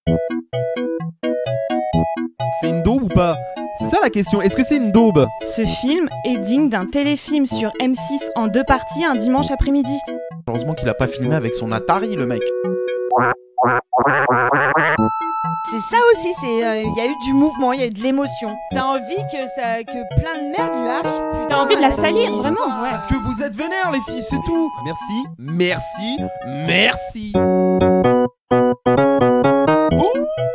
C'est une daube ou pas? C'est ça la question, est-ce que c'est une daube? Ce film est digne d'un téléfilm sur M6 en 2 parties un dimanche après-midi. Heureusement qu'il a pas filmé avec son Atari, le mec. C'est ça aussi, il y a eu du mouvement, il y a eu de l'émotion. T'as envie que plein de merde lui arrive. Putain, T'as envie de la salir, vraiment, ouais. Parce que vous êtes vénères les filles, c'est tout. Merci, merci, merci.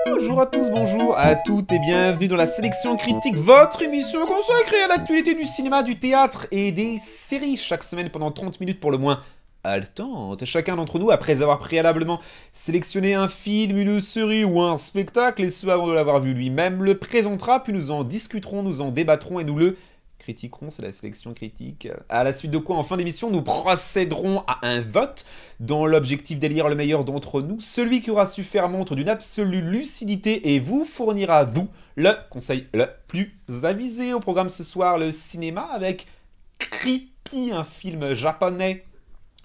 Bonjour à tous, bonjour à toutes et bienvenue dans la Sélection Critique, votre émission consacrée à l'actualité du cinéma, du théâtre et des séries. Chaque semaine pendant 30 minutes pour le moins haletante. Chacun d'entre nous, après avoir préalablement sélectionné un film, une série ou un spectacle, et ce avant de l'avoir vu lui-même, le présentera, puis nous en discuterons, nous en débattrons et nous le critiquerons, c'est la sélection critique. À la suite de quoi, en fin d'émission, nous procéderons à un vote dans l'objectif d'élire le meilleur d'entre nous, celui qui aura su faire montre d'une absolue lucidité et vous fournira, vous, le conseil le plus avisé. Au programme ce soir, le cinéma avec Creepy, un film japonais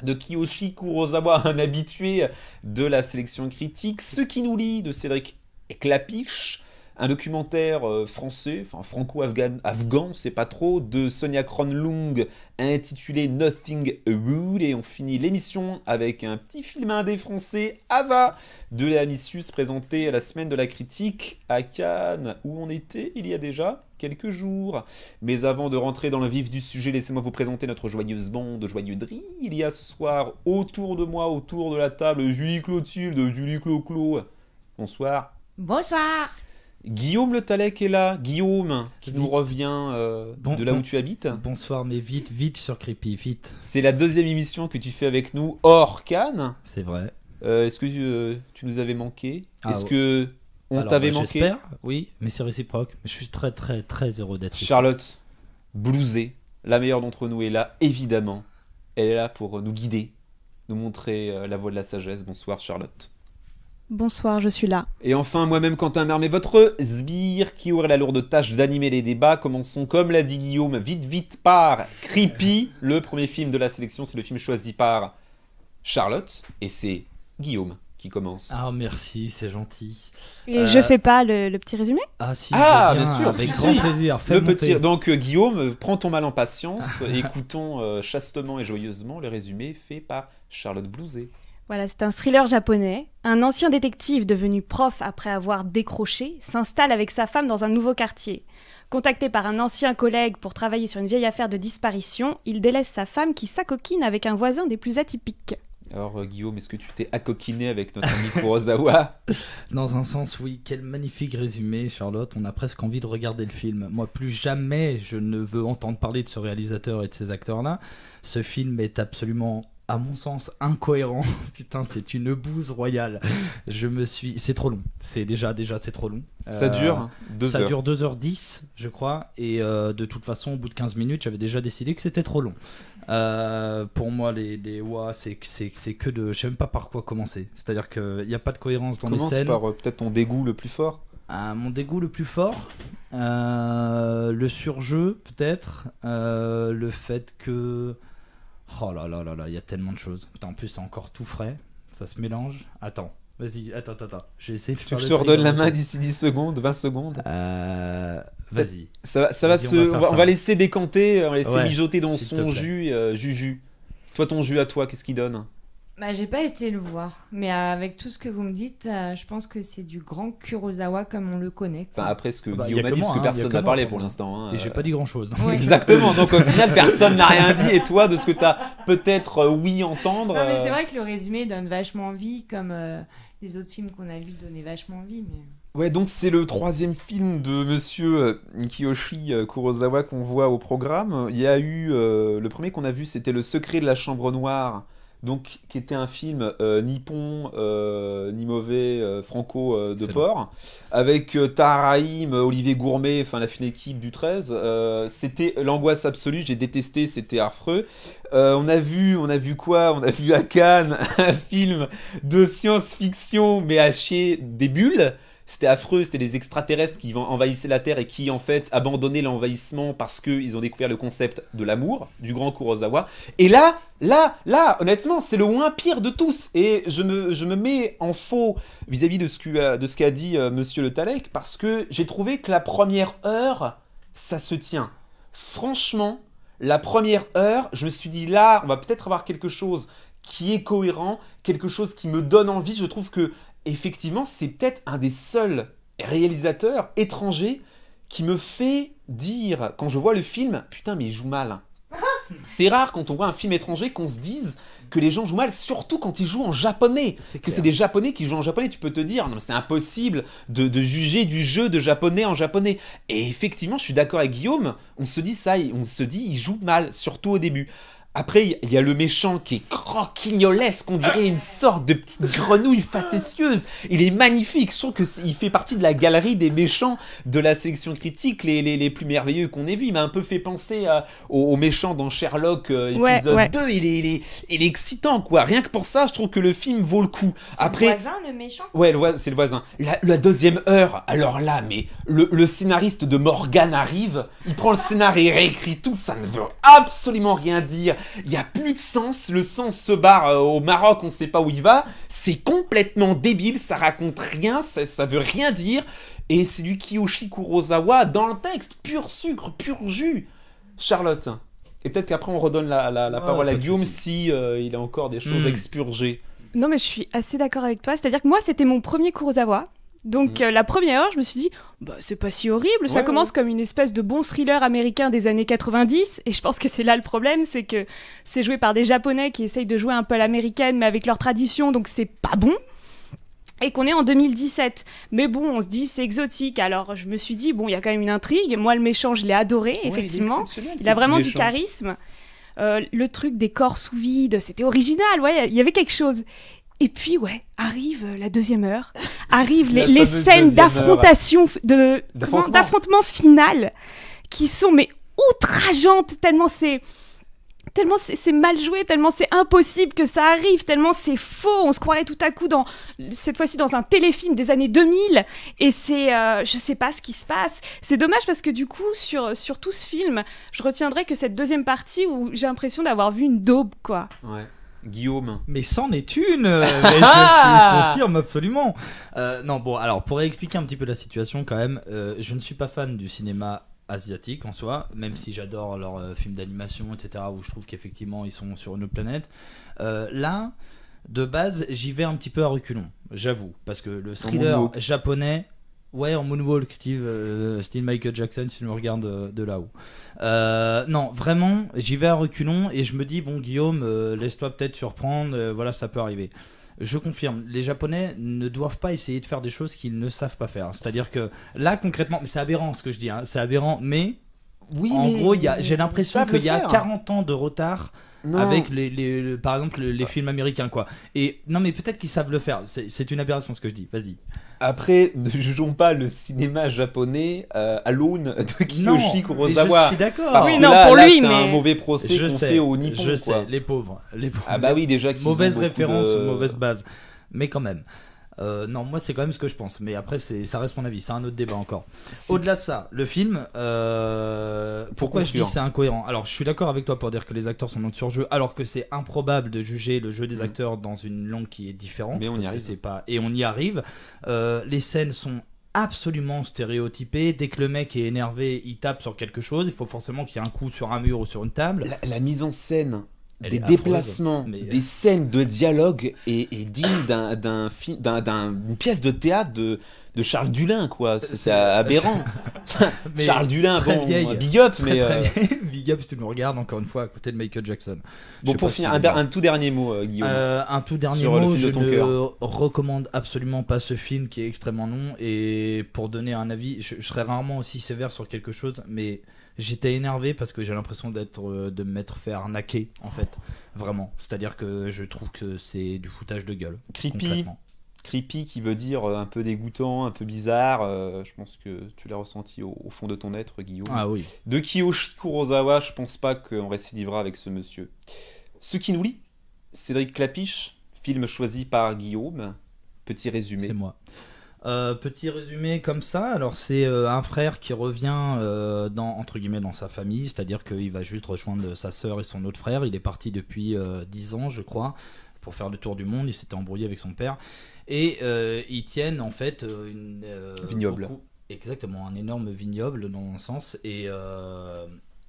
de Kiyoshi Kurosawa, un habitué de la sélection critique. Ce qui nous lie de Cédric Clapiche, un documentaire français, enfin franco-afghan, c'est pas trop, de Sonia Kronlund intitulé Nothing Rude. Et on finit l'émission avec un petit film indé français, Ava, de Léa Missus, présenté à la semaine de la critique à Cannes, où on était il y a déjà quelques jours. Mais avant de rentrer dans le vif du sujet, laissez-moi vous présenter notre joyeuse bande, joyeux drille. Il y a ce soir autour de moi, autour de la table, Julie Clotilde, Julie Clo-Clo. Bonsoir. Bonsoir. Guillaume Le Tallec est là. Guillaume, qui nous revient de là où tu habites. Bonsoir, mais vite sur Creepy, vite. C'est la deuxième émission que tu fais avec nous hors Cannes. C'est vrai. Est-ce que tu nous avais manqué? Est-ce ouais. que on t'avait manqué? J'espère, oui, mais c'est réciproque. Je suis très heureux d'être ici. Charlotte, blousée, la meilleure d'entre nous est là, évidemment. Elle est là pour nous guider, nous montrer la voie de la sagesse. Bonsoir Charlotte. Bonsoir, je suis là. Et enfin, moi-même, Quentin Mermet, votre sbire qui aurait la lourde tâche d'animer les débats. Commençons, comme l'a dit Guillaume, vite par Creepy. Le premier film de la sélection, c'est le film choisi par Charlotte. Et c'est Guillaume qui commence. Ah, merci, c'est gentil. Et je fais pas le petit résumé? Ah, si, bien sûr, avec si, grand si. plaisir. Donc, Guillaume, prends ton mal en patience. Écoutons chastement et joyeusement le résumé fait par Charlotte Blouzet. Voilà, c'est un thriller japonais. Un ancien détective devenu prof après avoir décroché s'installe avec sa femme dans un nouveau quartier. Contacté par un ancien collègue pour travailler sur une vieille affaire de disparition, il délaisse sa femme qui s'acoquine avec un voisin des plus atypiques. Alors Guillaume, est-ce que tu t'es accoquiné avec notre ami Kurosawa? Dans un sens, oui. Quel magnifique résumé, Charlotte. On a presque envie de regarder le film. Moi, plus jamais je ne veux entendre parler de ce réalisateur et de ces acteurs-là. Ce film est absolument, à mon sens, incohérent. Putain, c'est une bouse royale. C'est trop long. C'est déjà c'est trop long. Ça dure 2 heures. Ça dure 2h10, je crois. Et de toute façon, au bout de 15 minutes, j'avais déjà décidé que c'était trop long. Pour moi, c'est que de... Je sais même pas par quoi commencer. C'est-à-dire qu'il n'y a pas de cohérence dans les scènes. Commence par peut-être ton dégoût le plus fort. Mon dégoût le plus fort, le surjeu peut-être, le fait que... Oh là là là là, il y a tellement de choses. Putain, en plus, c'est encore tout frais. Ça se mélange. Attends. J'ai essayé de faire Je te redonne la main d'ici 10 secondes, 20 secondes. Vas-y. On va laisser décanter, on va laisser mijoter dans s'il son te plaît. jus. Juju. Toi, ton jus à toi, qu'est-ce qu'il donne? Bah, j'ai pas été le voir, mais avec tout ce que vous me dites, je pense que c'est du grand Kurosawa comme on le connaît. Enfin, après ce que Bah, Guillaume y a a que dit, moi, parce que hein, y a personne que n'a moi, parlé pour pour moi. l'instant. Hein. Et j'ai pas dit grand-chose. Ouais. Exactement, donc au final, personne n'a rien dit. Et toi, de ce que tu as peut-être oui entendre... Non, mais c'est vrai que le résumé donne vachement envie, comme les autres films qu'on a vus donnaient vachement envie. Mais... Ouais, donc c'est le 3e film de monsieur Kiyoshi Kurosawa qu'on voit au programme. Il y a eu... le premier qu'on a vu, c'était Le Secret de la Chambre Noire, donc, qui était un film nippon, ni mauvais, franco de port, avec Tahar Rahim, Olivier Gourmet, enfin la fine équipe du 13. C'était l'angoisse absolue, j'ai détesté, c'était affreux. On a vu quoi? On a vu à Cannes un film de science-fiction, mais à chier des bulles. c'était affreux, c'était des extraterrestres qui envahissaient la Terre et qui en fait abandonnaient l'envahissement parce qu'ils ont découvert le concept de l'amour, du grand Kurosawa. Et là, honnêtement, c'est le moins pire de tous. Et je me mets en faux vis-à-vis de ce qu'a dit Monsieur Le Tallec, parce que j'ai trouvé que la première heure, ça se tient. Franchement, la première heure, je me suis dit là, on va peut-être avoir quelque chose qui est cohérent, quelque chose qui me donne envie. Je trouve que effectivement, c'est peut-être un des seuls réalisateurs étrangers qui me fait dire, quand je vois le film, putain, mais il joue mal. C'est rare quand on voit un film étranger qu'on se dise que les gens jouent mal, surtout quand ils jouent en japonais. Que c'est des japonais qui jouent en japonais, tu peux te dire, non, c'est impossible de juger du jeu de japonais en japonais. Et effectivement, je suis d'accord avec Guillaume, on se dit ça, il joue mal, surtout au début. Après, il y a le méchant qui est croquignolesque, on dirait une sorte de petite grenouille facétieuse. Il est magnifique, je trouve qu'il fait partie de la galerie des méchants de la sélection critique les plus merveilleux qu'on ait vu. Il m'a un peu fait penser au méchant dans Sherlock épisode 2, il est excitant quoi. Rien que pour ça, je trouve que le film vaut le coup. Après, le voisin, le méchant. Ouais, c'est le voisin. La deuxième heure, alors là, mais le scénariste de Morgan arrive, il prend le scénario et réécrit tout, ça ne veut absolument rien dire. Il n'y a plus de sens, le sens se barre au Maroc, on ne sait pas où il va, c'est complètement débile, ça raconte rien, ça veut rien dire, et c'est du Kiyoshi Kurosawa dans le texte, pur sucre, pur jus. Charlotte, et peut-être qu'après on redonne la parole à Guillaume si il a encore des choses à expurger. Non mais je suis assez d'accord avec toi, c'est-à-dire que moi c'était mon premier Kurosawa. Donc la première heure, je me suis dit, bah, c'est pas si horrible, ça commence comme une espèce de bon thriller américain des années 90, et je pense que c'est là le problème, c'est que c'est joué par des Japonais qui essayent de jouer un peu à l'américaine, mais avec leur tradition, donc c'est pas bon, et qu'on est en 2017. Mais bon, on se dit, c'est exotique, alors je me suis dit, bon, il y a quand même une intrigue, moi le méchant, je l'ai adoré, effectivement, il a vraiment du charisme, le truc des corps sous vide, c'était original, ouais, il y avait quelque chose. Et puis, arrive la deuxième heure, arrivent les scènes d'affrontation, d'affrontement final, qui sont mais outrageantes, tellement c'est mal joué, tellement c'est impossible que ça arrive, tellement c'est faux, on se croirait tout à coup cette fois-ci dans un téléfilm des années 2000, et c'est, je sais pas ce qui se passe. C'est dommage parce que du coup, sur tout ce film, je retiendrai que cette deuxième partie où j'ai l'impression d'avoir vu une daube, quoi. Ouais. Guillaume. Mais c'en est une mais je confirme absolument. Non, bon, alors, pour expliquer un petit peu la situation, quand même, je ne suis pas fan du cinéma asiatique en soi, même si j'adore leurs films d'animation, etc., où je trouve qu'effectivement, ils sont sur une autre planète. Là, de base, j'y vais un petit peu à reculons, j'avoue, parce que le thriller japonais... Ouais, en moonwalk, style Michael Jackson, si tu me regardes de là-haut. Non, vraiment, j'y vais à reculons et je me dis, bon, Guillaume, laisse-toi peut-être surprendre, voilà, ça peut arriver. Je confirme, les Japonais ne doivent pas essayer de faire des choses qu'ils ne savent pas faire. C'est-à-dire que là, concrètement, mais c'est aberrant ce que je dis, hein, c'est aberrant, mais en gros, j'ai l'impression qu'il y a 40 ans de retard. Non. Avec par exemple les films américains quoi. Et non mais peut-être qu'ils savent le faire, c'est une aberration ce que je dis, vas-y. Après, ne jugeons pas le cinéma japonais à l'aune de Kiyoshi Kurosawa. Je suis d'accord. Parce que là, c'est un mauvais procès qu'on fait au Nippon. Je sais, les pauvres. Ah bah oui, déjà qu'ils mauvaise référence, mauvaise base. Mais quand même. Non, moi c'est quand même ce que je pense, mais après ça reste mon avis, c'est un autre débat encore. Au-delà de ça, le film, pourquoi je dis c'est incohérent? Alors je suis d'accord avec toi pour dire que les acteurs sont en surjeu, alors que c'est improbable de juger le jeu des acteurs dans une langue qui est différente. Mais on y arrive. Et on y arrive. Les scènes sont absolument stéréotypées. Dès que le mec est énervé, il tape sur quelque chose, il faut forcément qu'il y ait un coup sur un mur ou sur une table. La mise en scène, des déplacements, des scènes de dialogue est digne d'une pièce de théâtre de Charles Dulin, quoi. C'est aberrant. Charles Dulin, bon, vieille. Big up, très, très big up si tu me regardes encore une fois à côté de Michael Jackson. Bon, pour finir, un tout dernier mot, Guillaume. Un tout dernier mot, je ne recommande absolument pas ce film qui est extrêmement long. Et pour donner un avis, je serais rarement aussi sévère sur quelque chose, mais j'étais énervé parce que j'ai l'impression de me fait arnaquer en fait, vraiment. C'est-à-dire que je trouve que c'est du foutage de gueule. Creepy qui veut dire un peu dégoûtant, un peu bizarre. Je pense que tu l'as ressenti au fond de ton être, Guillaume. Ah oui. De Kiyoshi Kurosawa, je pense pas qu'on récidivera avec ce monsieur. Ce qui nous lie, Cédric Clapiche, film choisi par Guillaume. Petit résumé. C'est moi. Petit résumé comme ça, alors c'est un frère qui revient entre guillemets dans sa famille, c'est-à-dire qu'il va juste rejoindre sa sœur et son autre frère. Il est parti depuis 10 ans je crois pour faire le tour du monde, il s'était embrouillé avec son père et ils tiennent en fait vignoble. Exactement, un énorme vignoble dans un sens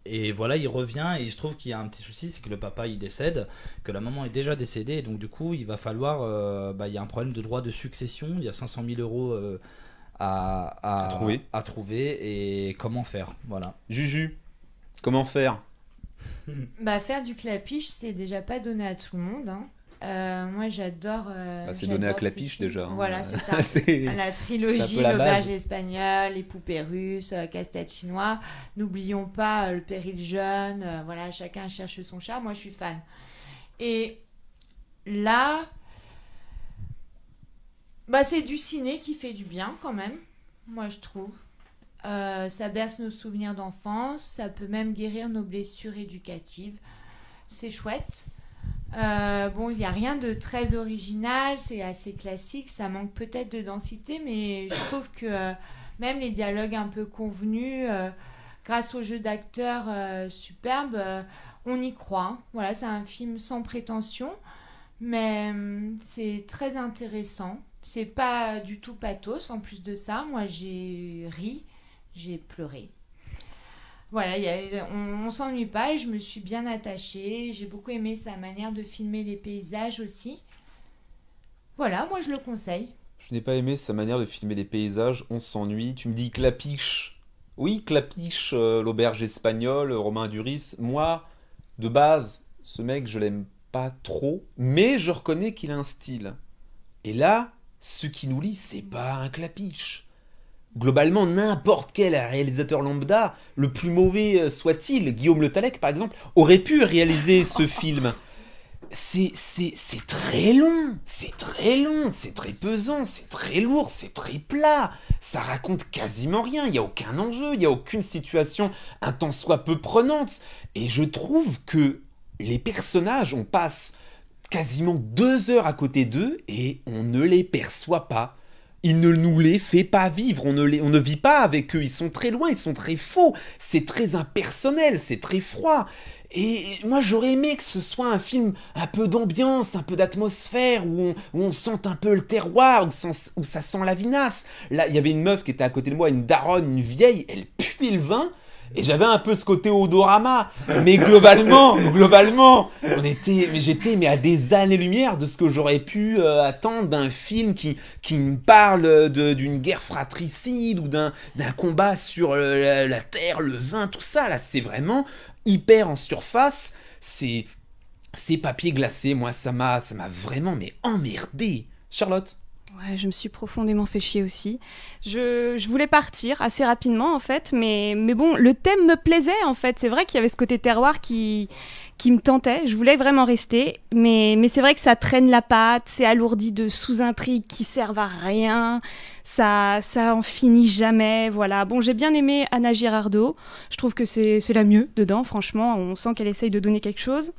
et voilà, il revient et il se trouve qu'il y a un petit souci, c'est que le papa il décède, que la maman est déjà décédée et donc du coup il va falloir, il y a un problème de droit de succession, il y a 500 000 euros à trouver et comment faire, voilà. Juju, comment faire? Bah, faire du clapiche, c'est déjà pas donné à tout le monde. Hein. Moi, j'adore. C'est donné à j'adore clapiche ces films. déjà. Hein. Voilà, c'est ça. La trilogie, l'auberge espagnole, les poupées russes, casse-tête chinois. N'oublions pas le péril jeune. Voilà, chacun cherche son chat. Moi, je suis fan. Et là, bah, c'est du ciné qui fait du bien quand même. Moi, je trouve. Ça berce nos souvenirs d'enfance. Ça peut même guérir nos blessures éducatives. C'est chouette. Bon, il n'y a rien de très original, c'est assez classique, ça manque peut-être de densité, mais je trouve que même les dialogues un peu convenus, grâce au jeu d'acteurs superbe, on y croit. Hein. Voilà, c'est un film sans prétention, mais c'est très intéressant. C'est pas du tout pathos, en plus de ça. Moi, j'ai ri, j'ai pleuré. Voilà, on s'ennuie pas et je me suis bien attachée. J'ai beaucoup aimé sa manière de filmer les paysages aussi. Voilà, moi je le conseille. Je n'ai pas aimé sa manière de filmer les paysages, on s'ennuie. Tu me dis Clapiche. Oui, Clapiche, l'auberge espagnole, Romain Duris. Moi, de base, ce mec, je l'aime pas trop, mais je reconnais qu'il a un style. Et là, ce qui nous lie, c'est pas un Clapiche. Globalement, n'importe quel réalisateur lambda, le plus mauvais soit-il, Guillaume Le Tallec par exemple, aurait pu réaliser ce film. C'est très long, c'est très pesant, c'est très lourd, c'est très plat. Ça raconte quasiment rien, il n'y a aucun enjeu, il n'y a aucune situation un tant soit peu prenante. Et je trouve que les personnages, on passe quasiment 2 heures à côté d'eux et on ne les perçoit pas. Il ne nous les fait pas vivre, on ne vit pas avec eux, ils sont très loin, ils sont très faux, c'est très impersonnel, c'est très froid. Et moi j'aurais aimé que ce soit un film un peu d'ambiance, un peu d'atmosphère, où on sente un peu le terroir, où ça sent la vinasse. Là, il y avait une meuf qui était à côté de moi, une daronne, une vieille, elle puait le vin. Et j'avais un peu ce côté odorama, mais globalement, j'étais à des années-lumière de ce que j'aurais pu attendre d'un film qui me parle d'une guerre fratricide ou d'un combat sur la terre, le vin, tout ça. Là, c'est vraiment hyper en surface. C'est papier glacé. Moi, ça m'a vraiment emmerdé. Charlotte? Ouais, je me suis profondément fait chier aussi. Je voulais partir assez rapidement en fait, mais bon, le thème me plaisait en fait. C'est vrai qu'il y avait ce côté terroir qui me tentait. Je voulais vraiment rester, mais c'est vrai que ça traîne la patte, c'est alourdi de sous-intrigues qui servent à rien. Ça en finit jamais, voilà. Bon, j'ai bien aimé Anna Girardot. Je trouve que c'est la mieux dedans, franchement. On sent qu'elle essaye de donner quelque chose.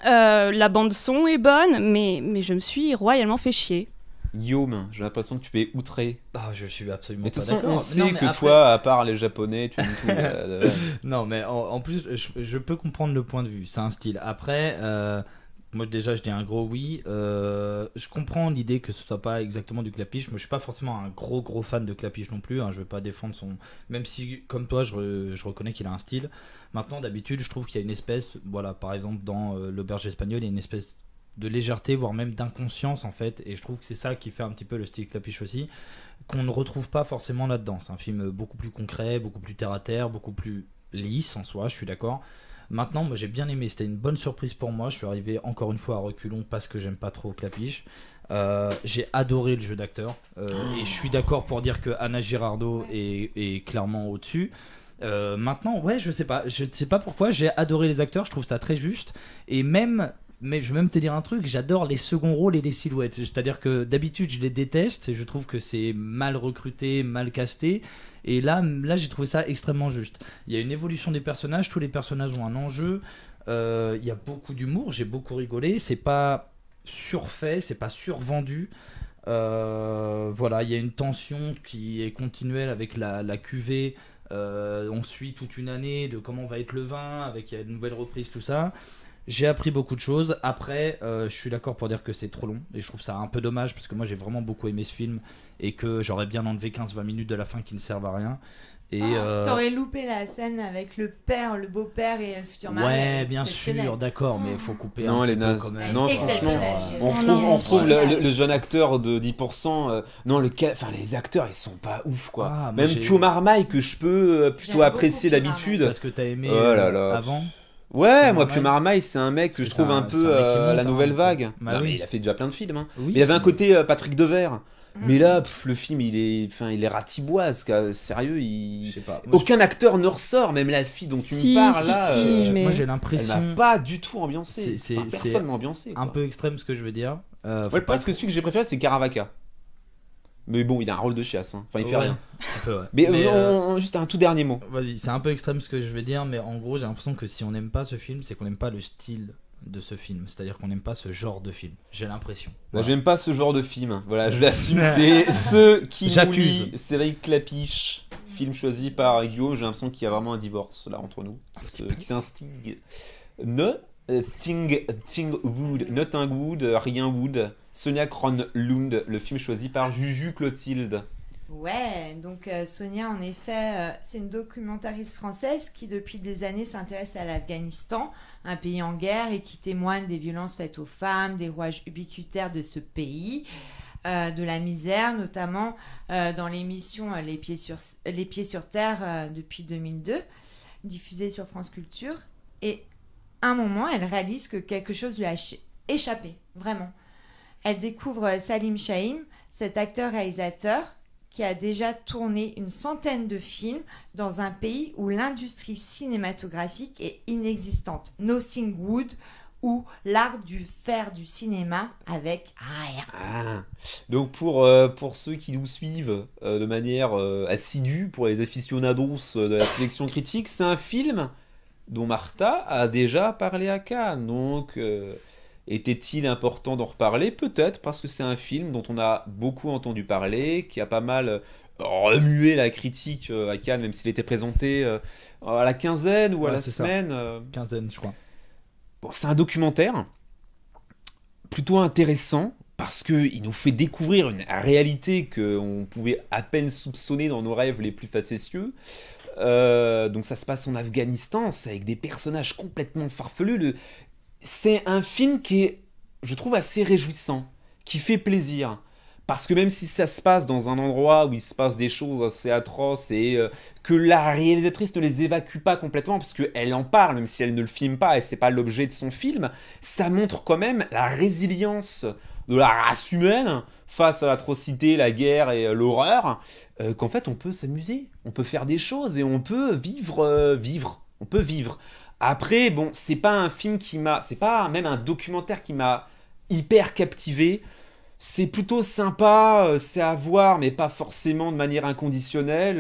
La bande-son est bonne, mais je me suis royalement fait chier. Guillaume, j'ai l'impression que tu es outré. Ah, je suis absolument mais pas d'accord. d'accord. On sait que toi, à part les Japonais, tu aimes tout. Non, mais en plus, je peux comprendre le point de vue. C'est un style. Après, moi déjà, je dis un gros oui. Je comprends l'idée que ce soit pas exactement du clapiche. Moi, je suis pas forcément un gros fan de clapiche non plus. Hein. Je veux pas défendre son. Même si, comme toi, je reconnais qu'il a un style. Maintenant, d'habitude, je trouve qu'il y a une espèce. Voilà, par exemple, dans l'auberge espagnole, il y a une espèce de légèreté, voire même d'inconscience en fait, et je trouve que c'est ça qui fait un petit peu le style clapiche aussi, qu'on ne retrouve pas forcément là-dedans. C'est un film beaucoup plus concret, beaucoup plus terre à terre, beaucoup plus lisse en soi, je suis d'accord. Maintenant, moi j'ai bien aimé, c'était une bonne surprise pour moi, je suis arrivé encore une fois à reculons parce que j'aime pas trop clapiche. J'ai adoré le jeu d'acteur, et je suis d'accord pour dire que Anna Girardot est clairement au-dessus. Maintenant, ouais, je sais pas pourquoi, j'ai adoré les acteurs, je trouve ça très juste, et mais je vais même te dire un truc, j'adore les seconds rôles et les silhouettes. C'est-à-dire que d'habitude, je les déteste et je trouve que c'est mal recruté, mal casté. Et là j'ai trouvé ça extrêmement juste. Il y a une évolution des personnages, tous les personnages ont un enjeu. Il y a beaucoup d'humour, j'ai beaucoup rigolé. C'est pas surfait, c'est pas survendu. Voilà, il y a une tension qui est continuelle avec la cuvée. On suit toute une année de comment va être le vin, avec une nouvelle reprise, tout ça. J'ai appris beaucoup de choses. Après, je suis d'accord pour dire que c'est trop long. Et je trouve ça un peu dommage parce que moi j'ai vraiment beaucoup aimé ce film et que j'aurais bien enlevé 15-20 minutes de la fin qui ne servent à rien. Et T'aurais loupé la scène avec le père, le beau-père et le futur mari. ouais, bien sûr, d'accord, mais il faut couper Non, un les petit peu nazes. quand même. Non, Exceptionnel, franchement, j'ai- on retrouve génial. le jeune acteur de 10%. Non, enfin, les acteurs, ils sont pas ouf, quoi. Ah, moi, Même j'ai- Pio Marmaille, que je peux plutôt J'aime apprécier beaucoup Pio d'habitude. Parce que t'as aimé Oh là là. avant. Ouais, Pio moi, Pio Marmaille. Marmaille, c'est un mec que je C'est trouve un- un c'est peu un mec qui monte, la nouvelle hein, vague. bah Non, oui. mais il a fait déjà plein de films. Hein. Oui, Mais il y avait un mais- côté Patrick Devers. Mm. Mais là, le film, il est ratiboise. Sérieux, Je sais pas. Moi, aucun acteur ne ressort, même la fille dont tu Si, me parles si, là. si, mais- moi j'ai Elle m'a l'impression pas du tout ambiancé. C'est- Enfin, c'est- personne m'a ambiancé. un quoi. peu extrême ce que je veux dire. Faut Ouais, pas- presque celui que j'ai préféré, c'est Caravaca. Mais bon, il a un rôle de chiasse. Hein. Enfin, il fait Ouais, rien. un peu, ouais. Mais, Mais, juste un tout dernier mot. vas-y, c'est un peu extrême ce que je vais dire, mais en gros, j'ai l'impression que si on n'aime pas ce film, c'est qu'on n'aime pas le style de ce film. C'est-à-dire qu'on n'aime pas ce genre de film. J'ai l'impression. Bah, Voilà. j'aime pas ce genre de film. Voilà, je l'assume. C'est ceux qui J'accuse. nous Cédric Clapiche, film choisi par Guillaume. J'ai l'impression qu'il y a vraiment un divorce là entre nous, qui s'instigue. Thing Wood, Not un Wood, rien Wood. Sonia Kronlund, le film choisi par Juju Clotilde. Ouais, donc Sonia, en effet, c'est une documentariste française qui, depuis des années, s'intéresse à l'Afghanistan, un pays en guerre, et qui témoigne des violences faites aux femmes, des rouages ubiquitaires de ce pays, de la misère, notamment dans l'émission Les Pieds sur Terre depuis 2002, diffusée sur France Culture. Et à un moment, elle réalise que quelque chose lui a échappé, vraiment. Elle découvre Salim Shahin, cet acteur-réalisateur qui a déjà tourné une centaine de films dans un pays où l'industrie cinématographique est inexistante. Nothing Wood, ou l'art du faire du cinéma avec rien. Ah. Donc pour ceux qui nous suivent de manière assidue, pour les aficionados de la sélection critique, c'est un film dont Martha a déjà parlé à Cannes. Donc était-il important d'en reparler? Peut-être, parce que c'est un film dont on a beaucoup entendu parler, qui a pas mal remué la critique à Cannes, même s'il était présenté à la quinzaine ou à Ouais, la c'est ça. semaine. Quinzaine, je crois. Bon, c'est un documentaire plutôt intéressant parce qu'il nous fait découvrir une réalité qu'on pouvait à peine soupçonner dans nos rêves les plus facétieux. Donc ça se passe en Afghanistan, c'est avec des personnages complètement farfelus. C'est un film qui est, je trouve, assez réjouissant, qui fait plaisir. Parce que même si ça se passe dans un endroit où il se passe des choses assez atroces et que la réalisatrice ne les évacue pas complètement, parce qu'elle en parle, même si elle ne le filme pas et c'est pas l'objet de son film, ça montre quand même la résilience de la race humaine face à l'atrocité, la guerre et l'horreur, qu'en fait on peut s'amuser, on peut faire des choses et on peut vivre. On peut vivre. Après, bon, c'est pas un film qui m'a... C'est pas même un documentaire qui m'a hyper captivé. C'est plutôt sympa, c'est à voir, mais pas forcément de manière inconditionnelle.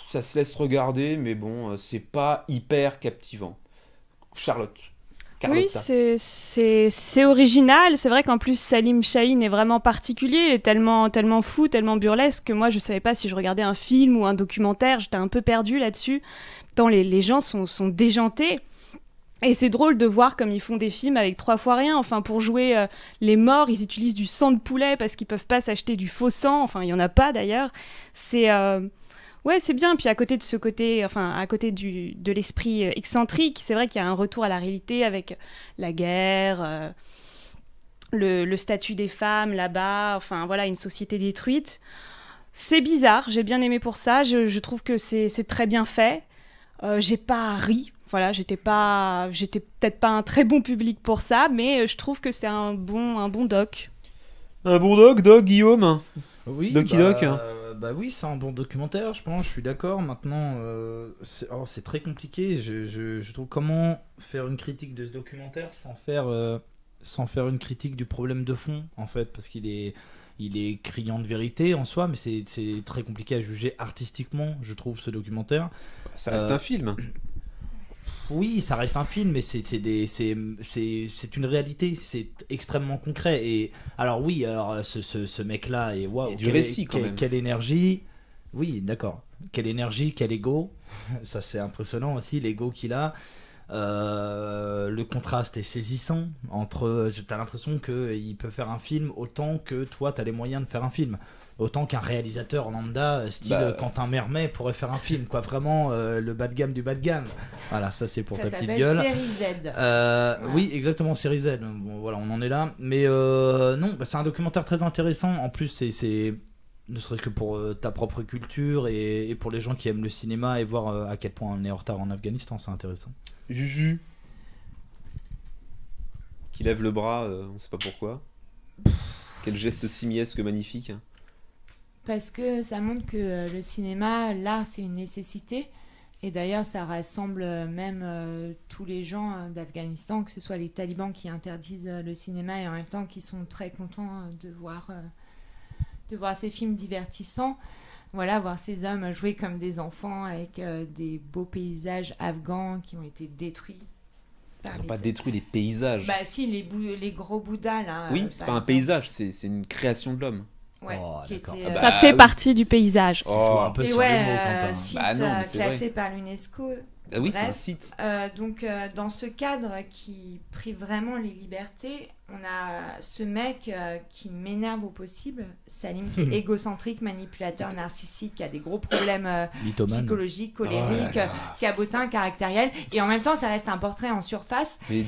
Ça se laisse regarder, mais bon, c'est pas hyper captivant. Charlotte. Oui, Carlotta. c'est original. C'est vrai qu'en plus, Salim Shahin est vraiment particulier. Il est tellement fou, tellement burlesque que moi, je savais pas si je regardais un film ou un documentaire. J'étais un peu perdue là-dessus. Tant les gens sont déjantés. Et c'est drôle de voir comme ils font des films avec 3 fois rien. Enfin, pour jouer les morts, ils utilisent du sang de poulet parce qu'ils peuvent pas s'acheter du faux sang. Enfin, il y en a pas d'ailleurs. Ouais, c'est bien. Puis à côté de ce côté, enfin, à côté de l'esprit excentrique, c'est vrai qu'il y a un retour à la réalité avec la guerre, le statut des femmes là-bas. Enfin, voilà, une société détruite. C'est bizarre. J'ai bien aimé pour ça. Je trouve que c'est très bien fait. J'ai pas ri. Voilà, j'étais peut-être pas un très bon public pour ça, mais je trouve que c'est un bon doc. Un bon doc, Guillaume. Oui, Doki Doc. Bah oui, c'est un bon documentaire, je pense, je suis d'accord. Maintenant, c'est très compliqué. Je trouve comment faire une critique de ce documentaire sans faire une critique du problème de fond, en fait, parce qu'il est criant de vérité en soi, mais c'est très compliqué à juger artistiquement, je trouve, ce documentaire. Ça reste un film. Oui, ça reste un film, mais c'est une réalité, c'est extrêmement concret. Et alors oui, alors ce mec-là, et waouh, Il y a du récit, quand même. quelle énergie. Oui, d'accord. Quelle énergie, quel ego. Ça, c'est impressionnant aussi, l'ego qu'il a. Le contraste est saisissant entre. T'as l'impression qu'il peut faire un film autant que toi, t'as les moyens de faire un film. Autant qu'un réalisateur lambda, style Quentin Mermet, pourrait faire un film, quoi. Vraiment, le bas de gamme du bas de gamme. Voilà, ça c'est pour ta petite gueule. Série Z. Voilà. Oui, exactement, série Z. Bon, voilà, on en est là. Mais non, c'est un documentaire très intéressant. En plus, c'est ne serait-ce que pour ta propre culture et pour les gens qui aiment le cinéma et voir à quel point on est en retard en Afghanistan, c'est intéressant. Juju. Qui lève le bras, on sait pas pourquoi. Quel geste simiesque magnifique. Parce que ça montre que le cinéma, l'art, c'est une nécessité. Et d'ailleurs, ça rassemble même tous les gens d'Afghanistan, que ce soit les talibans qui interdisent le cinéma et en même temps qui sont très contents de voir ces films divertissants. Voilà, voir ces hommes jouer comme des enfants avec des beaux paysages afghans qui ont été détruits. Ils n'ont pas détruit les paysages. Bah si, les gros bouddhas là. Oui, c'est pas un paysage, c'est une création de l'homme. Ouais, qui d'accord. était, Ça fait partie du paysage. Tu joues un peu et sur les mots, Quentin. site Bah non, mais c'est classé par l'UNESCO. Ah oui, c'est Bref, un site. Donc, dans ce cadre qui prive vraiment les libertés, on a ce mec qui m'énerve au possible, Salim, qui est égocentrique, manipulateur, narcissique, qui a des gros problèmes Mythomane. psychologiques, colériques, cabotin, caractériel, et en même temps, ça reste un portrait en surface. Mais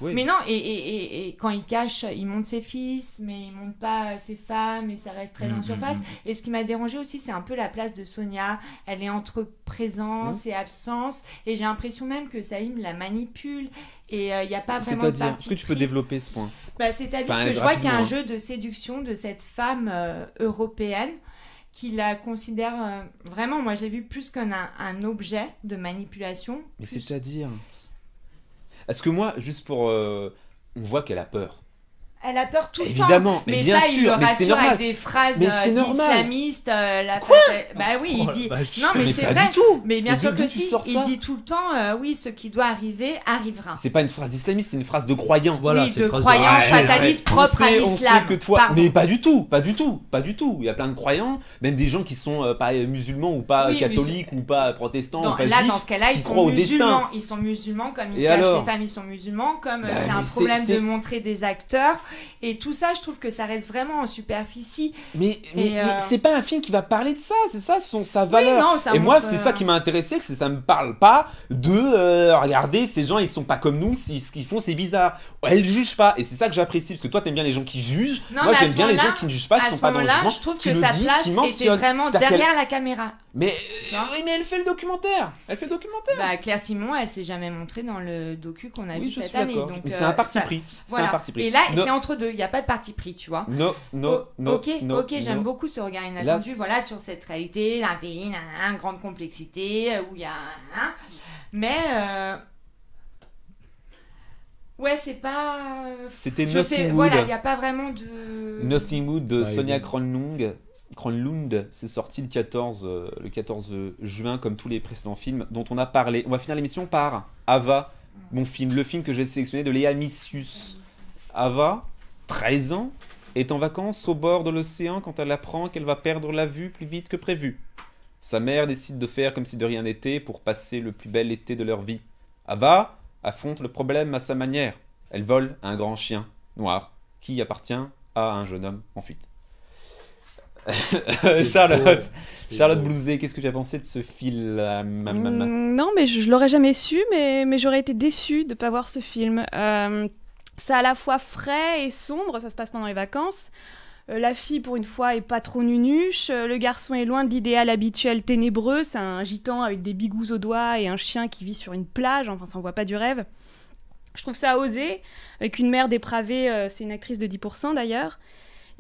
oui. Mais non, et quand il cache, il montre ses fils, mais il montre pas ses femmes, et ça reste très en surface. Et ce qui m'a dérangé aussi, c'est un peu la place de Sonia. Elle est entre présence et absence, et j'ai l'impression même que Salim la manipule, et il n'y a pas vraiment de C'est-à-dire, parti est-ce que tu peux pris. développer ce point? C'est-à-dire Enfin, que je vois qu'il y a un rapidement, jeu de séduction de cette femme européenne qui la considère vraiment, moi je l'ai vu plus qu'un un objet de manipulation. Mais plus- c'est-à-dire... Est-ce que moi, juste pour... on voit qu'elle a peur. Elle a peur tout le temps. Évidemment, mais bien ça, sûr, il le mais c'est rassure normal. avec des phrases Mais c'est normal. islamistes. Bah oui, Oh il la dit. vache. Non, mais c'est pas vrai. du tout. Mais bien Mais sûr d'où que tu si. sors Il ça dit tout le temps, oui, ce qui doit arriver arrivera. C'est pas une phrase d'islamiste, c'est une phrase de croyant. Voilà, Oui, c'est de une phrase croyants Ouais, fatalistes propres à on l'islam. sait que toi... Pardon. Mais pas du tout, pas du tout, pas du tout. Il y a plein de croyants, même des gens qui sont pas musulmans ou pas Oui, catholiques ou pas protestants ou pas Là, juifs. dans ce cas-là, qui ils croient sont au destin. musulmans. Ils sont musulmans, comme ils Et cachent alors les femmes, ils sont musulmans, comme Bah, c'est un mais problème c'est- de montrer des acteurs. Et tout ça, je trouve que ça reste vraiment en superficie. Mais Et, c'est pas un film qui va parler de ça, c'est ça sa valeur. non, ça et moi, montre, c'est ça qui m'a intéressé, que ça me parle pas de regardez, ces gens ils sont pas comme nous, ce qu'ils font c'est bizarre. Elle juge pas, et c'est ça que j'apprécie, parce que toi t'aimes bien les gens qui jugent, Non, moi mais à j'aime ce bien les moment-là- gens qui ne jugent pas, qui À sont ce pas dans le moment-là, jugement, je trouve qui que le sa disent, place qui était mentionnent. vraiment C'est-à-dire derrière la caméra. Mais Non. oui, mais elle fait le documentaire, Bah, Claire Simon, elle s'est jamais montrée dans le docu qu'on a Oui, vu je cette suis année. d'accord, Donc, mais c'est un parti ça- pris, c'est voilà. un parti pris. Et là, No, c'est entre deux, il n'y a pas de parti pris, tu vois. no, no, no, ok, no, j'aime no. beaucoup ce regard Là, inattendu, c'est- voilà, sur cette réalité d'un pays, une grande complexité, où il y a mais ouais, c'est pas. C'était Je sais, Nothing voilà, il Wood. n'y a pas vraiment de. Nothing Wood de Ouais, Sonia il est- Kronlund, c'est sorti le 14 juin, comme tous les précédents films dont on a parlé. On va finir l'émission par Ava, mon film, le film que j'ai sélectionné de Léa Missius. Ava, 13 ans, est en vacances au bord de l'océan quand elle apprend qu'elle va perdre la vue plus vite que prévu. Sa mère décide de faire comme si de rien n'était pour passer le plus bel été de leur vie. Ava affronte le problème à sa manière. Elle vole un grand chien noir qui appartient à un jeune homme en fuite. Charlotte Blouzet, qu'est-ce que tu as pensé de ce film Non, mais je l'aurais jamais su, mais j'aurais été déçue de ne pas voir ce film. C'est à la fois frais et sombre, ça se passe pendant les vacances. La fille, pour une fois, est pas trop nunuche. Le garçon est loin de l'idéal habituel ténébreux. C'est un gitan avec des bigous aux doigts et un chien qui vit sur une plage. Enfin, ça envoie pas du rêve. Je trouve ça osé. Avec une mère dépravée, c'est une actrice de 10% d'ailleurs.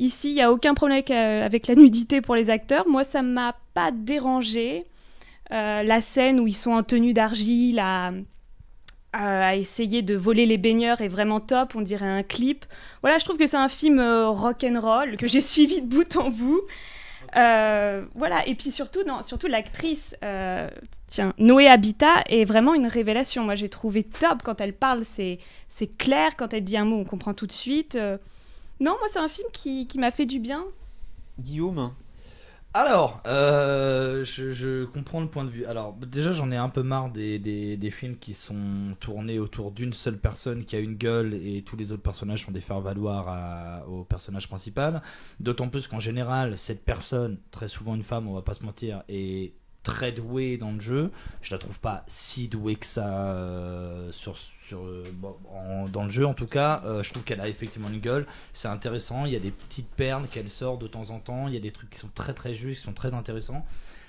Ici, il n'y a aucun problème avec la nudité pour les acteurs. Moi, ça m'a pas dérangé. La scène où ils sont en tenue d'argile à essayer de voler les baigneurs est vraiment top, on dirait un clip. Voilà, je trouve que c'est un film rock'n'roll que j'ai suivi de bout en bout. Voilà, et puis surtout l'actrice, Noé Habitat est vraiment une révélation. Moi, j'ai trouvé top quand elle parle, c'est clair. Quand elle dit un mot, on comprend tout de suite. Non, moi, c'est un film qui m'a fait du bien. Guillaume. Alors, je comprends le point de vue. Alors, déjà, j'en ai un peu marre des films qui sont tournés autour d'une seule personne qui a une gueule et tous les autres personnages sont des faire-valoir au personnage principal. D'autant plus qu'en général, cette personne, très souvent une femme, on va pas se mentir, est très douée dans le jeu. Je la trouve pas si douée que ça dans le jeu en tout cas. Je trouve qu'elle a effectivement une gueule, c'est intéressant, il y a des petites perles qu'elle sort de temps en temps, il y a des trucs qui sont très très justes, qui sont très intéressants.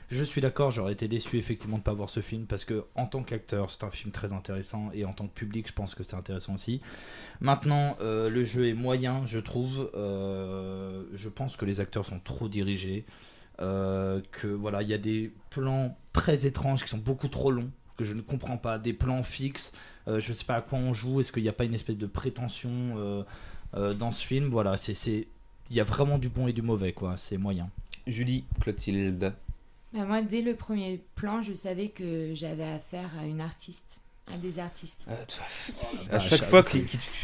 Je suis d'accord, j'aurais été déçu effectivement de ne pas voir ce film parce que en tant qu'acteur c'est un film très intéressant et en tant que public je pense que c'est intéressant aussi. Maintenant le jeu est moyen je trouve, je pense que les acteurs sont trop dirigés, que voilà, il y a des plans très étranges qui sont beaucoup trop longs, que je ne comprends pas, des plans fixes, je sais pas à quoi on joue, est-ce qu'il n'y a pas une espèce de prétention dans ce film, voilà, il y a vraiment du bon et du mauvais quoi, c'est moyen. Julie, Clotilde. Bah moi, dès le premier plan, je savais que j'avais affaire à une artiste, à des artistes. À chaque fois que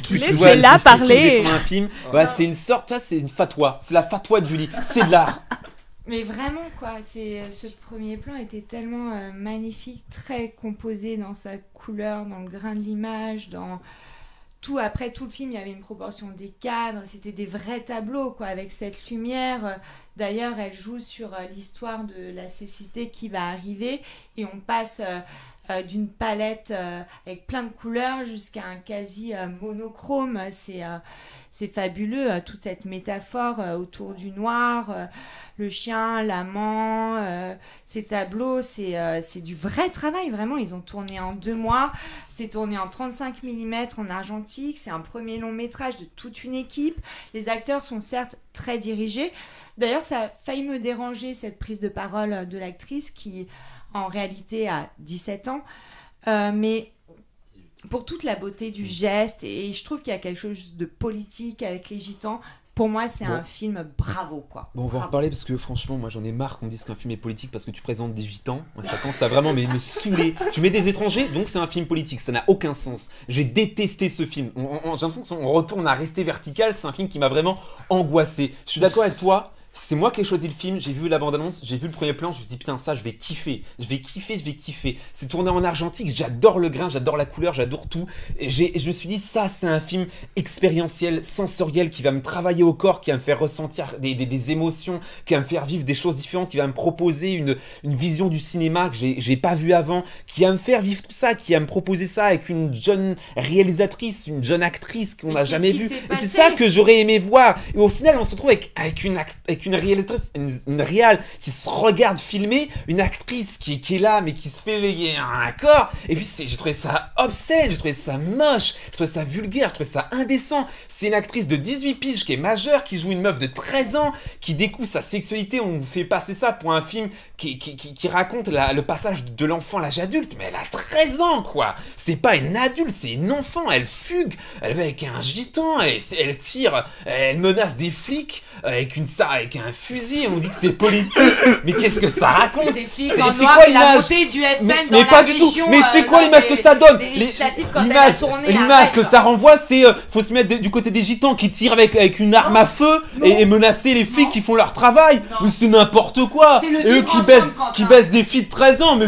tu Laissez-la parler. Un film, c'est une sorte, ça c'est une fatwa, c'est la fatwa de Julie, c'est de l'art. Mais vraiment quoi, ce premier plan était tellement magnifique, très composé dans sa couleur, dans le grain de l'image, dans tout. Après tout le film, il y avait une proportion des cadres, c'était des vrais tableaux quoi, avec cette lumière. D'ailleurs, elle joue sur l'histoire de la cécité qui va arriver et on passe d'une palette avec plein de couleurs jusqu'à un quasi monochrome. C'est fabuleux, toute cette métaphore autour du noir, le chien, l'amant, ces tableaux, c'est du vrai travail, vraiment. Ils ont tourné en 2 mois, c'est tourné en 35 mm en argentique, c'est un premier long métrage de toute une équipe. Les acteurs sont certes très dirigés. D'ailleurs, ça a failli me déranger, cette prise de parole de l'actrice qui, en réalité, a 17 ans. Mais pour toute la beauté du geste, et je trouve qu'il y a quelque chose de politique avec les gitans. Pour moi, c'est un film bravo, quoi. Bon, on va en reparler parce que franchement, moi j'en ai marre qu'on dise qu'un film est politique parce que tu présentes des gitans. Ça commence à vraiment me saouler. Tu mets des étrangers, donc c'est un film politique. Ça n'a aucun sens. J'ai détesté ce film. J'ai l'impression qu'on retourne à rester vertical. C'est un film qui m'a vraiment angoissé. Je suis d'accord avec toi. C'est moi qui ai choisi le film, j'ai vu la bande-annonce, j'ai vu le premier plan, je me suis dit putain ça je vais kiffer. C'est tourné en argentique, j'adore le grain, j'adore la couleur, j'adore tout. Et je me suis dit ça c'est un film expérientiel, sensoriel, qui va me travailler au corps, qui va me faire ressentir des émotions, qui va me faire vivre des choses différentes, qui va me proposer une vision du cinéma que j'ai pas vu avant, qui va me faire vivre tout ça, qui va me proposer ça avec une jeune réalisatrice, une jeune actrice qu'on n'a jamais vue. Et c'est ça que j'aurais aimé voir. Et au final on se retrouve avec une réalisatrice, une réal qui se regarde filmer, une actrice qui est là mais qui se fait un corps, et puis j'ai trouvé ça obscène, j'ai trouvé ça moche, j'ai trouvé ça vulgaire, j'ai trouvé ça indécent. C'est une actrice de 18 piges qui est majeure, qui joue une meuf de 13 ans, qui découvre sa sexualité, on fait passer ça pour un film qui raconte le passage de l'enfant à l'âge adulte, mais elle a 13 ans quoi, c'est pas une adulte, c'est une enfant, elle fugue, elle va avec un gitan, elle tire, elle menace des flics avec un fusil, on dit que c'est politique, mais qu'est-ce que ça raconte? Des flics en noir et la montée du FN dans la pas du tout. Mais c'est quoi l'image que ça donne? L'image que ça renvoie, c'est faut se mettre du côté des gitans qui tirent avec une arme à feu et menacer les flics qui font leur travail. Mais c'est n'importe quoi. Et eux qui baissent des filles de 13 ans, mais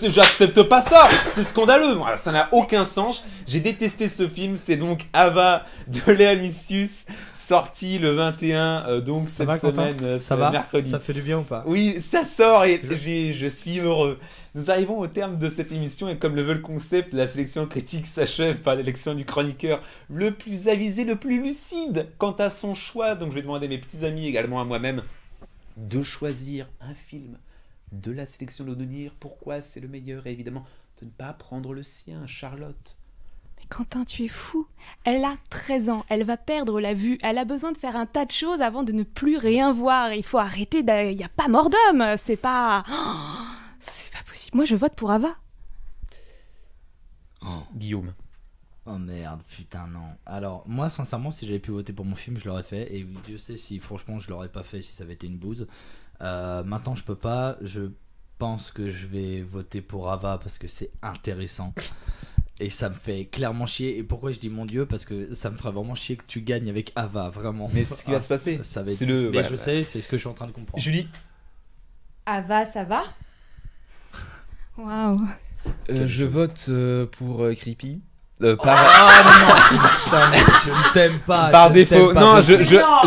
j'accepte pas ça. C'est scandaleux. Ça n'a aucun sens. J'ai détesté ce film. C'est donc Ava de Léa Missius, sorti le 21, donc ça cette semaine, ça va mercredi. Ça fait du bien ou pas? Oui, ça sort et je suis heureux. Nous arrivons au terme de cette émission et comme le veut le concept, la sélection critique s'achève par l'élection du chroniqueur le plus avisé, le plus lucide quant à son choix. Donc je vais demander à mes petits amis, également à moi-même, de choisir un film de la sélection de nous dire pourquoi c'est le meilleur et évidemment de ne pas prendre le sien, Charlotte. Quentin, tu es fou. Elle a 13 ans, elle va perdre la vue, elle a besoin de faire un tas de choses avant de ne plus rien voir. Il faut arrêter, il n'y a pas mort d'homme, c'est pas possible. Moi, je vote pour Ava. Guillaume. Oh merde, putain non. Alors, moi, sincèrement, si j'avais pu voter pour mon film, je l'aurais fait. Et Dieu sait si, franchement, je l'aurais pas fait si ça avait été une bouse. Maintenant, je peux pas. Je pense que je vais voter pour Ava parce que c'est intéressant. Et ça me fait clairement chier. Et pourquoi je dis mon Dieu? Parce que ça me ferait vraiment chier que tu gagnes avec Ava, vraiment. Mais c'est ce qui va se passer. Ça va être... C'est le- Mais voilà. je sais, c'est ce que je suis en train de comprendre. Julie, Ava, ça va? Waouh. je vote pour Creepy. Ah non, putain, mais je ne t'aime pas. Par je ne défaut, t'aime pas non, beaucoup.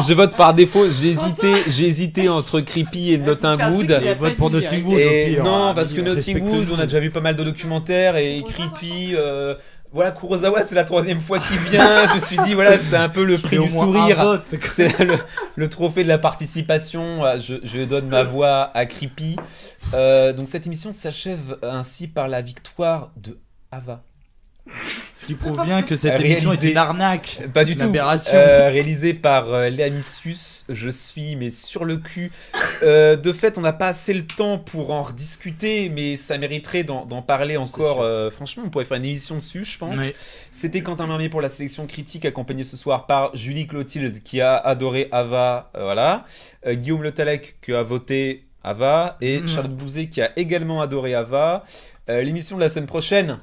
je vote par défaut. J'ai hésité entre Creepy et Nottingwood. Je vote pour Nottingwood. Et au pire, non, hein, parce que respecte Nottingwood, tout. on a déjà vu pas mal de documentaires et Creepy. Voilà, Kurosawa, c'est la 3e fois qu'il vient. Je me suis dit, voilà, c'est un peu le prix Et au du moins un sourire. vote. C'est le trophée de la participation. Je donne ma voix à Creepy. Donc cette émission s'achève ainsi par la victoire de Ava. Ce qui prouve bien que cette émission est Réalisé- une arnaque. Pas du Une tout. aberration. Réalisé par Léa Missius. Je suis mais sur le cul. De fait, on n'a pas assez le temps pour en rediscuter, mais ça mériterait d'en parler encore. Franchement, on pourrait faire une émission dessus, je pense. Oui. C'était Quentin Marmier pour la sélection critique, accompagné ce soir par Julie Clotilde qui a adoré Ava. Voilà. Guillaume Le Tallec qui a voté Ava. Et Charlotte Bouzet qui a également adoré Ava. L'émission de la semaine prochaine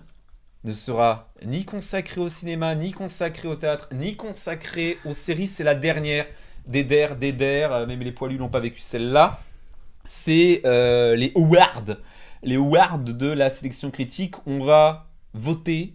ne sera ni consacrée au cinéma, ni consacrée au théâtre, ni consacrée aux séries. C'est la dernière des DER, même les poilus n'ont pas vécu celle-là. C'est les awards. Les awards de la sélection critique. On va voter,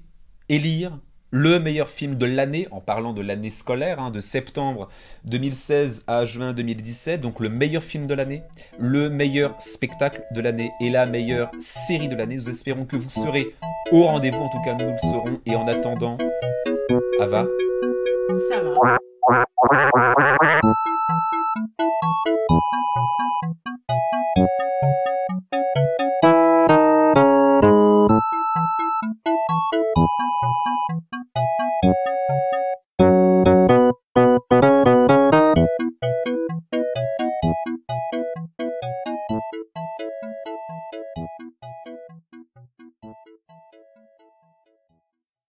élire le meilleur film de l'année, en parlant de l'année scolaire, hein, de septembre 2016 à juin 2017, donc le meilleur film de l'année, le meilleur spectacle de l'année et la meilleure série de l'année. Nous espérons que vous serez au rendez-vous, en tout cas nous le serons, et en attendant, Ava, Ça va.